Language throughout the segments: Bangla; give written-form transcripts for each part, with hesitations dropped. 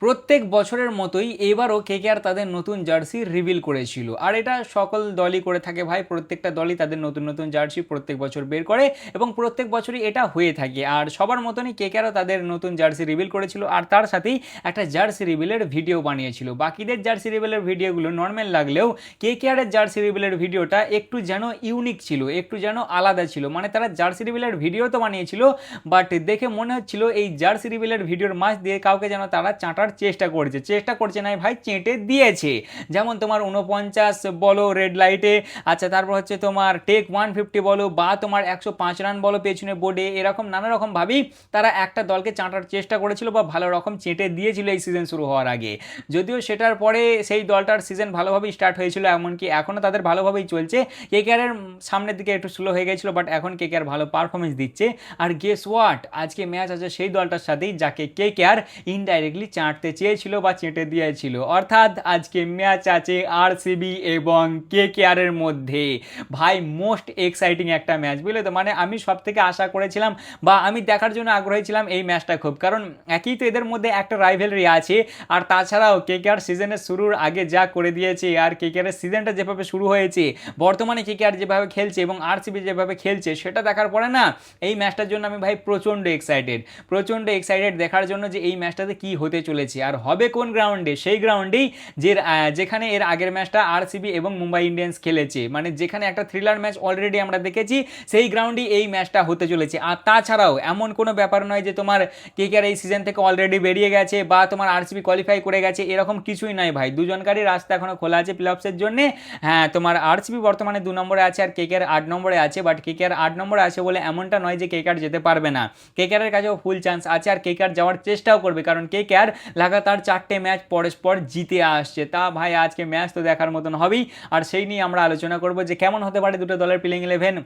প্রত্যেক বছরের মতোই এবারও কেকেআর তাদের নতুন জার্সি রিভিল করেছিল, আর এটা সকল দলই করে থাকে ভাই। প্রত্যেকটা দলই তাদের নতুন নতুন জার্সি প্রত্যেক বছর বের করে এবং প্রত্যেক বছরই এটা হয়ে থাকে। আর সবার মতনই কেকেআরও তাদের নতুন জার্সি রিভিল করেছিল, আর তার সাথেই একটা জার্সি রিভিলের ভিডিও বানিয়েছিল। বাকিদের জার্সি রিভিলের ভিডিওগুলো নর্মাল লাগলেও কেকেআরের জার্সি রিভিলের ভিডিওটা একটু যেন ইউনিক ছিল, একটু যেন আলাদা ছিল। মানে তারা জার্সি রিভিলের ভিডিও তো বানিয়েছিল, বাট দেখে মনে হচ্ছিল এই জার্সি রিভিলের ভিডিওর মাঝ দিয়ে কাউকে যেন তারা চাঁটার চেষ্টা করছে না ভাই, চেটে দিয়েছে। যেমন তোমার 49 বলো রেড লাইটে, আচ্ছা তারপর হচ্ছে তোমার টেক 150 বলো, বা তোমার 105 রান বলো পেছনে বোর্ডে, এরকম নানা রকম ভাবেই তারা একটা দলকে চাঁটার চেষ্টা করেছিল বা ভালো রকম চেটে দিয়েছিল এই সিজন শুরু হওয়ার আগে। যদিও সেটার পরে সেই দলটার সিজন ভালোভাবেই স্টার্ট হয়েছিল, এমনকি এখনও তাদের ভালোভাবেই চলছে। কেকেআরের সামনের দিকে একটু স্লো হয়ে গেছিলো, বাট এখন কেকেআর ভালো পারফরমেন্স দিচ্ছে। আর গেস হোয়াট, আজকে ম্যাচ আছে সেই দলটার সাথেই যাকে কেকেআর ইনডাইরেক্টলি চাটতে চেয়েছিল বা চেটে দিয়েছিল। অর্থাৎ আজকে ম্যাচ আছে আরসিবি এবং কেকেআর এর মধ্যে। ভাই মোস্ট এক্সাইটিং একটা ম্যাচ, বুঝলে তো। মানে আমি সব থেকে আশা করেছিলাম বা আমি দেখার জন্য আগ্রহী ছিলাম এই ম্যাচটা খুব, কারণ একই তো এদের মধ্যে একটা রাইভেলরি আছে। আর তাছাড়াও কেকেআর সিজনের শুরুর আগে যা করে দিয়েছে, আর কেকেআর সিজনটা যেভাবে শুরু হয়েছে, বর্তমানে কেকেআর যেভাবে খেলছে এবং আরসিবি যেভাবে খেলছে, সেটা দেখার পরে না এই ম্যাচটার জন্য আমি ভাই প্রচণ্ড এক্সাইটেড দেখার জন্য যে এই ম্যাচটাতে কি হতে চলেছে আর হবে কোন গ্রাউন্ডে। সেই গ্রাউন্ডেই যেখানে এর আগের ম্যাচটা আরসিবি এবং মুম্বাই ইন্ডিয়ান্স খেলেছে, মানে যেখানে একটা থ্রিলার ম্যাচ অলরেডি আমরা দেখেছি, সেই গ্রাউন্ডেই এই ম্যাচটা হতে চলেছে। আর তাছাড়াও এমন কোনো ব্যাপার নয় যে তোমার কেকেআর এই সিজন থেকে অলরেডি বেরিয়ে গেছে বা তোমার আরসিবি কোয়ালিফাই করে গেছে, এরকম কিছুই নয় ভাই। দুজনকারই রাস্তা এখনো খোলা আছে প্লে অফসের জন্য। হ্যাঁ, তোমার আরসিবি বর্তমানে 2 নম্বরে আছে আর কেকেআর 8 নম্বরে আছে, বাট কেকেআর 8 নম্বরে আছে বলে এমনটা নয় যে কেকেআর যেতে পারবে না। কেকেআরের কাছেও ফুল চান্স আছে, আর কেকেআর যাওয়ার চেষ্টাও করবে, কারণ কেকেআর লাগাতার 4টে ম্যাচ পরস্পর জিতে আসছে। তা ভাই আজকে ম্যাচ তো দেখার মতন হবেই, আর সেই নিয়ে আমরা আলোচনা করব যে কেমন হতে পারে দুটো দলের প্লেইং ইলেভেন,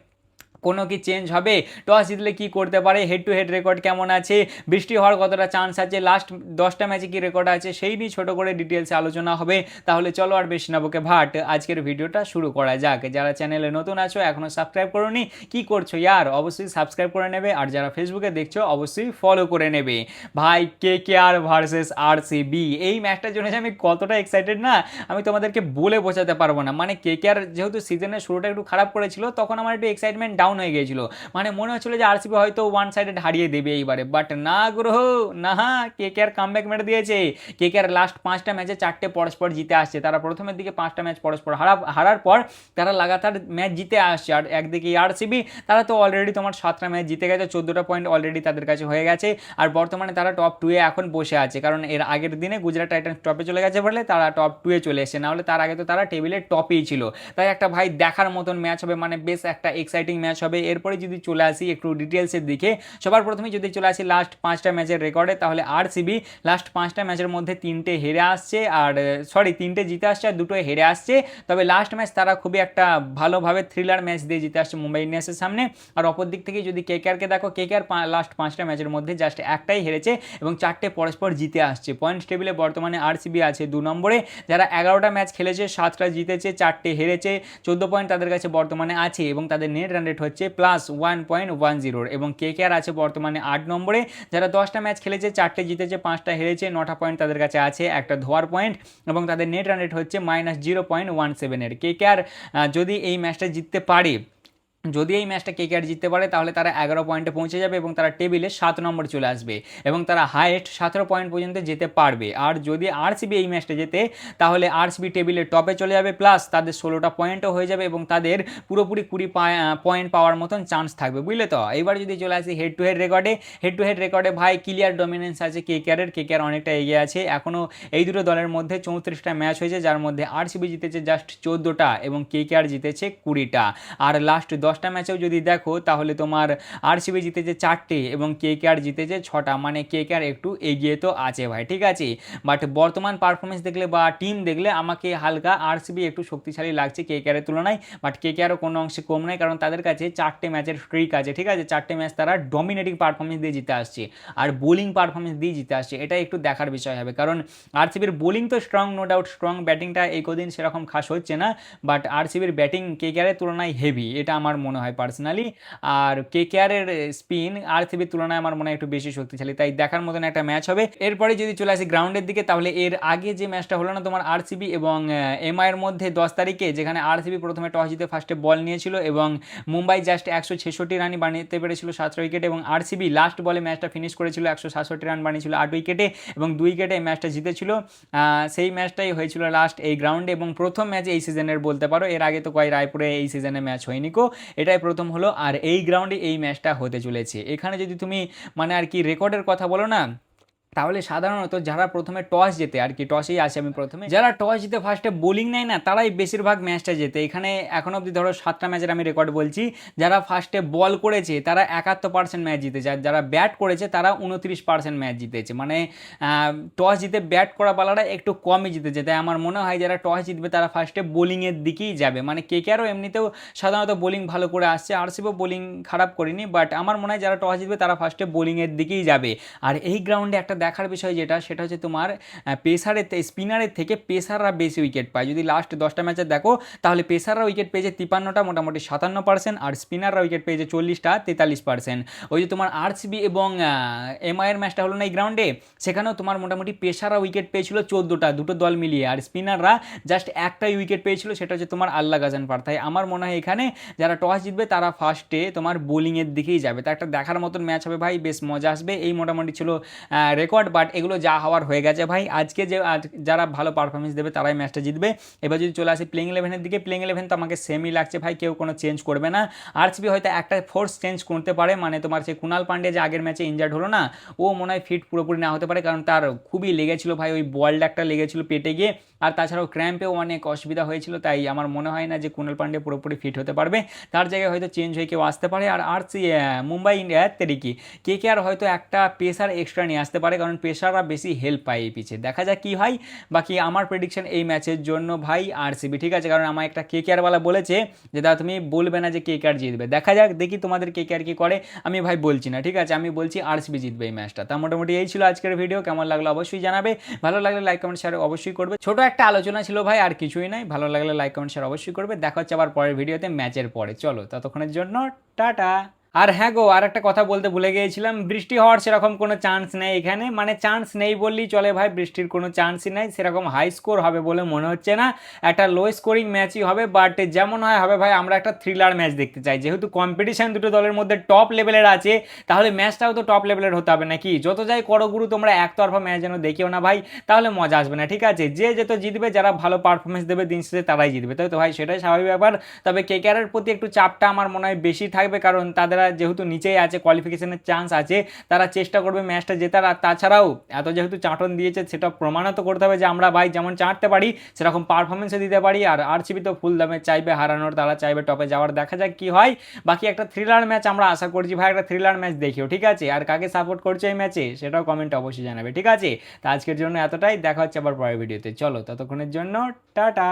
কোনো কি চেঞ্জ হবে, টস জিতলে কি করতে পারে, হেড টু হেড রেকর্ড কেমন আছে, বৃষ্টি হওয়ার কতটা চান্স আছে, লাস্ট 10টা ম্যাচে কি রেকর্ড আছে, সেই নিয়ে ছোটো করে ডিটেলসে আলোচনা হবে। তাহলে চলো আর বেশি না বকে ভাট, আজকের ভিডিওটা শুরু করা যাক। যারা চ্যানেলে নতুন আছো, এখনও সাবস্ক্রাইব করোনি, কি করছো ইয়ার, অবশ্যই সাবস্ক্রাইব করে নেবে। আর যারা ফেসবুকে দেখছো অবশ্যই ফলো করে নেবে। ভাই কেকেআর ভার্সেস আরসিবি, এই ম্যাচটার জন্য আমি কতটা এক্সাইটেড না, আমি তোমাদেরকে বলে বোঝাতে পারবো না। মানে কেকেআর যেহেতু সিজনের শুরুটা একটু খারাপ করেছিল, তখন আমার একটু এক্সাইটমেন্ট ডাউন হয়ে গিয়েছিল। মানে মনে হচ্ছিল যে আরসিবি হয়তো ওয়ান সাইডেড হারিয়ে দেবে এইবারে, বাট না গ্রহ না, কেকেআর কামব্যাক মেরে দিয়েছে। কেকেআর লাস্ট 5টা ম্যাচে 4টে পরস্পর জিতে আসছে। তারা প্রথমের দিকে 5টা ম্যাচ পরস্পর হারার পর তারা লাগাতার ম্যাচ জিতে আসছে। আর একদিকে আরসিবি, তারা তো অলরেডি তোমার 7টা ম্যাচ জিতে গেছে, 14টা পয়েন্ট অলরেডি তাদের কাছে হয়ে গেছে। আর বর্তমানে তারা টপ 2-এ এখন বসে আছে, কারণ এর আগের দিনে গুজরাট টাইটান্স টপে চলে গেছে বলে তারা টপ 2-এ চলে এসেছে, নাহলে তার আগে তো তারা টেবিলের টপেই ছিল। তাই একটা ভাই দেখার মতন ম্যাচ হবে, মানে বেশ একটা এক্সাইটিং ম্যাচ হবে। এরপরে যদি চলে আসি একটু ডিটেলসের দিকে, সবার প্রথমে যদি চলে আসি লাস্ট 5টা ম্যাচের রেকর্ডে, তাহলে আরসিবি লাস্ট 5টা ম্যাচের মধ্যে 3টে হেরে আসছে, আর 3টে জিতে আসছে আর 2টো হেরে আসছে। তবে লাস্ট ম্যাচ তারা খুবই একটা ভালোভাবে থ্রিলার ম্যাচ দিয়ে জিতে আসছে মুম্বাই ইন্ডিয়ান্সের সামনে। আর অপর দিক থেকে যদি কেকেআরকে দেখো, কেকেআর লাস্ট 5টা ম্যাচের মধ্যে জাস্ট একটাই হেরেছে এবং 4টে পরস্পর জিতে আসছে। পয়েন্টস টেবিলে বর্তমানে আরসিবি আছে 2 নম্বরে, যারা 11টা ম্যাচ খেলেছে, 7টা জিতেছে, 4টে হেরেছে, 14 পয়েন্ট তাদের কাছে বর্তমানে আছে এবং তাদের নেট রান রেট হচ্ছে +1.10। এবং কেকেআর আছে বর্তমানে 8 নম্বরে, যারা 10টা ম্যাচ খেলেছে, 4টে জিতেছে, 5টা হেরেছে, 9টা পয়েন্ট তাদের কাছে আছে, একটা ধোয়ার পয়েন্ট, এবং তাদের নেট রান রেট হচ্ছে -0.17 কেকেআর যদি এই ম্যাচটা জিততে পারে, যদি এই ম্যাচটা কেকেআর জিততে পারে, তাহলে তারা 11 পয়েন্টে পৌঁছে যাবে এবং তারা টেবিলে 7 নম্বরে চলে আসবে এবং তারা হাইয়েস্ট 17 পয়েন্ট পর্যন্ত যেতে পারবে। আর যদি আরসিবি এই ম্যাচটা জেতে, তাহলে আরসিবি টেবিলের টপে চলে যাবে, প্লাস তাদের 16টা পয়েন্টও হয়ে যাবে এবং তাদের পুরোপুরি 20 পয়েন্ট পাওয়ার মতন চান্স থাকবে, বুঝলে তো। এবার যদি চলে আসি হেড টু হেড রেকর্ডে ভাই ক্লিয়ার ডমিনেন্স আছে কেকেআরের। কেকেআর অনেকটা এগিয়ে আছে, এখনও এই দুটো দলের মধ্যে 34টা ম্যাচ হয়েছে, যার মধ্যে আরসিবি জিতেছে জাস্ট 14টা এবং কেকেআর জিতেছে 20টা। আর লাস্ট 10টা ম্যাচেও যদি দেখো, তাহলে তোমার আরসিবি জিতেছে 4টে এবং কেকেআর জিতেছে 6টা, মানে কেকেআর একটু এগিয়ে তো আছে ভাই, ঠিক আছে। বাট বর্তমান পারফরমেন্স দেখলে বা টিম দেখলে আমাকে হালকা আরসিবি একটু শক্তিশালী লাগছে কেকেআরের তুলনায়, বাট কেকেআরও কোনো অংশে কম নয়, কারণ তাদের কাছে 4টে ম্যাচের স্ট্রিক আছে, ঠিক আছে। 4টে ম্যাচ তারা ডমিনেটিং পারফরমেন্স দিয়ে জিতে আসছে আর বোলিং পারফরমেন্স দিয়ে জিতে আসছে, এটা একটু দেখার বিষয় হবে। কারণ আরসিবির বোলিং তো স্ট্রং, নো ডাউট স্ট্রং, ব্যাটিংটা এই কদিন সেরকম খাস হচ্ছে না, বাট আরসিবির ব্যাটিং কেকেআরের তুলনায় হেভি, এটা আমার মনে হয় পার্সোনালি। আর কেকেআরের স্পিন আরসিবির তুলনায় আমার মনে হয় একটু বেশি শক্তিশালী, তাই দেখার মতন একটা ম্যাচ হবে। এরপরে যদি চলে আসি গ্রাউন্ডের দিকে, তাহলে এর আগে যে ম্যাচটা হলো না তোমার আরসিবি এবং এমআইয়ের মধ্যে 10 তারিখে, যেখানে আরসিবি প্রথমে টস জিতে ফার্স্টে বল নিয়েছিল এবং মুম্বাই জাস্ট 166 রানই বানাতে পেরেছিল 7 উইকেটে, এবং আরসিবি লাস্ট বলে ম্যাচটা ফিনিশ করেছিল 167 রান বানিয়েছিল 8 উইকেটে এবং 2 উইকেটে এই ম্যাচটা জিতেছিল। সেই ম্যাচটাই হয়েছিল লাস্ট এই গ্রাউন্ডে এবং প্রথম ম্যাচ এই সিজনের বলতে পারো। এর আগে তো কয় রায়পুরে এই সিজনে ম্যাচ হয়নি কো, এটাই প্রথম হলো। আর এই গ্রাউন্ডে এই ম্যাচটা হতে চলেছে। এখানে যদি তুমি মানে আর কি রেকর্ডের কথা বলো না, তাহলে সাধারণত যারা প্রথমে টস জেতে, আর কি টসেই আসে আমি প্রথমে, যারা টস জিতে ফার্স্টে বোলিং নেয় না তারাই বেশিরভাগ ম্যাচটা জেতে। এখানে এখন অবধি ধরো 7টা ম্যাচের আমি রেকর্ড বলছি, যারা ফার্স্টে বল করেছে তারা 71% ম্যাচ জিতেছে, আর যারা ব্যাট করেছে তারা 29% ম্যাচ জিতেছে। মানে টস জিতে ব্যাট করা বালারা একটু কমই জিতেছে। তাই আমার মনে হয় যারা টস জিতবে তারা ফার্স্টে বোলিংয়ের দিকেই যাবে। মানে কেকেআরও এমনিতেও সাধারণত বোলিং ভালো করে আসছে, আরসিবিও বোলিং খারাপ করেনি, বাট আমার মনে হয় যারা টস জিতবে তারা ফার্স্টে বোলিংয়ের দিকেই যাবে। আর এই গ্রাউন্ডে একটা দেখার বিষয় যেটা, সেটা হচ্ছে তোমার স্পিনারের থেকে পেসাররা বেশি উইকেট পায়। যদি লাস্ট 10টা ম্যাচে দেখো তাহলে পেসাররা উইকেট পেয়েছে 53টা, মোটামুটি 57%, আর স্পিনাররা উইকেট পেয়েছে 40টা, 43%। ওই যে তোমার আরসিবি এবং এমআইয়ের ম্যাচটা হলো না এই গ্রাউন্ডে, সেখানেও তোমার মোটামুটি পেসাররা উইকেট পেয়েছিল 14টা, দুটো দল মিলিয়ে, আর স্পিনাররা জাস্ট একটাই উইকেট পেয়েছিল, সেটা হচ্ছে তোমার আল্লাহ গাজান পার্থাই। আমার মনে হয় এখানে যারা টস জিতবে তারা ফার্স্টে তোমার বোলিংয়ের দিকেই যাবে। তা একটা দেখার মতন ম্যাচ হবে ভাই, বেশ মজা আসবে। এই মোটামুটি ছিল রেকর্ড, বাট এগুলো যা হওয়ার হয়ে গেছে ভাই। আজকে যারা ভালো পারফরমেন্স দেবে তারাই ম্যাচটা জিতবে। এবার যদি চলে আসি প্লেইং ইলেভেনের দিকে, প্লেইং ইলেভেন তো আমাকে সেমই লাগছে ভাই, কেউ কোনো চেঞ্জ করবে না। আরসিবি হয়তো একটা ফোর্স চেঞ্জ করতে পারে, মানে তোমার সেই কুণাল পান্ডে যে আগের ম্যাচে ইনজার্ড হলো না, ও মনে হয় ফিট পুরোপুরি না হতে পারে, কারণ তার খুবই লেগেছিল ভাই, ওই বলটা একটা লেগেছিল পেটে গিয়ে, আর তাছাড়াও ক্র্যাম্পেও অনেক অসুবিধা হয়েছিল। তাই আমার মনে হয় না যে কুণাল পান্ডে পুরোপুরি ফিট হতে পারবে, তার জায়গায় হয়তো চেঞ্জ হয়ে কেউ আসতে পারে। আর মুম্বাই ইন্ডিয়ার তেরিকি কেকেআর হয়তো একটা পেসার এক্সট্রা নিয়ে আসতে পারে, কারণ পেসাররা বেশি হেল্প পায় এই পিছে। দেখা যাক কি হয়। বাকি আমার প্রেডিকশন এই ম্যাচের জন্য ভাই আরসিবি, ঠিক আছে, কারণ আমার একটা কেকেআরওয়ালা বলেছে যে দাদা তুমি বলবে না যে কেকেআর জিতবে। দেখা যাক, দেখি তোমাদের কেকেআর কি করে। আমি ভাই বলছি না, ঠিক আছে, আমি বলছি আরসিবি জিতবে এই ম্যাচটা। তা মোটামুটি এই ছিল আজকের ভিডিও। কেমন লাগলো অবশ্যই জানাবে, ভালো লাগলে লাইক কমেন্ট শেয়ার অবশ্যই করবে। ছোট একটা আলোচনা ছিল ভাই, আর কিছুই নাই। ভালো লাগলে লাইক কমেন্ট শেয়ার অবশ্যই করবে। দেখা হচ্ছে আবার পরের ভিডিওতে ম্যাচের পরে। চলো ততক্ষণের জন্য টাটা। আর হ্যাঁ গো, আর একটা কথা বলতে ভুলে গিয়েছিলাম, বৃষ্টি হওয়ার সেরকম কোনো চান্স নেই এখানে, মানে চান্স নেই বললেই চলে ভাই, বৃষ্টির কোনো চান্সই নেই। সেরকম হাই স্কোর হবে বলে মনে হচ্ছে না, একটা লো স্কোরিং ম্যাচই হবে, বাট যেমন হয় হবে ভাই। আমরা একটা থ্রিলার ম্যাচ দেখতে চাই, যেহেতু কম্পিটিশন দুটো দলের মধ্যে টপ লেভেলের আছে, তাহলে ম্যাচটাও তো টপ লেভেলের হতে হবে নাকি। যত যাই করো গুরু, তোমরা একতরফা ম্যাচ যেন দেখিও না ভাই, তাহলে মজা আসবে না, ঠিক আছে। যে যেত জিতবে, যারা ভালো পারফরমেন্স দেবে দিন শেষে তারাই জিতবে, তাই তো ভাই, সেটাই স্বাভাবিক ব্যাপার। তবে কেকেআরের প্রতি একটু চাপটা আমার মনে হয় বেশি থাকবে, কারণ তাদের যেহেতু নিচেই আছে, কোয়ালিফিকেশনের চান্স আছে, তারা চেষ্টা করবে ম্যাচটা জেতার। আর তাছাড়াও এত যেহেতু চাটন দিয়েছে, সেটা প্রমাণিত করতে হবে যে আমরা ভাই যেমন চাটতে পারি সেরকম পারফরমেন্সও দিতে পারি। আর আরসিবি তো ফুল দামে চাইবে হারানোর, তারা চাইবে টপে যাওয়ার। দেখা যাক কি হয়। বাকি একটা থ্রিলার ম্যাচ আমরা আশা করছি ভাই, একটা থ্রিলার ম্যাচ দেখিও, ঠিক আছে। আর কাকে সাপোর্ট করছে এই ম্যাচে সেটাও কমেন্টে অবশ্যই জানাবে, ঠিক আছে। তো আজকের জন্য এতটাই, দেখা হচ্ছে আবার পরের ভিডিওতে। চলো ততক্ষণের জন্য টাটা।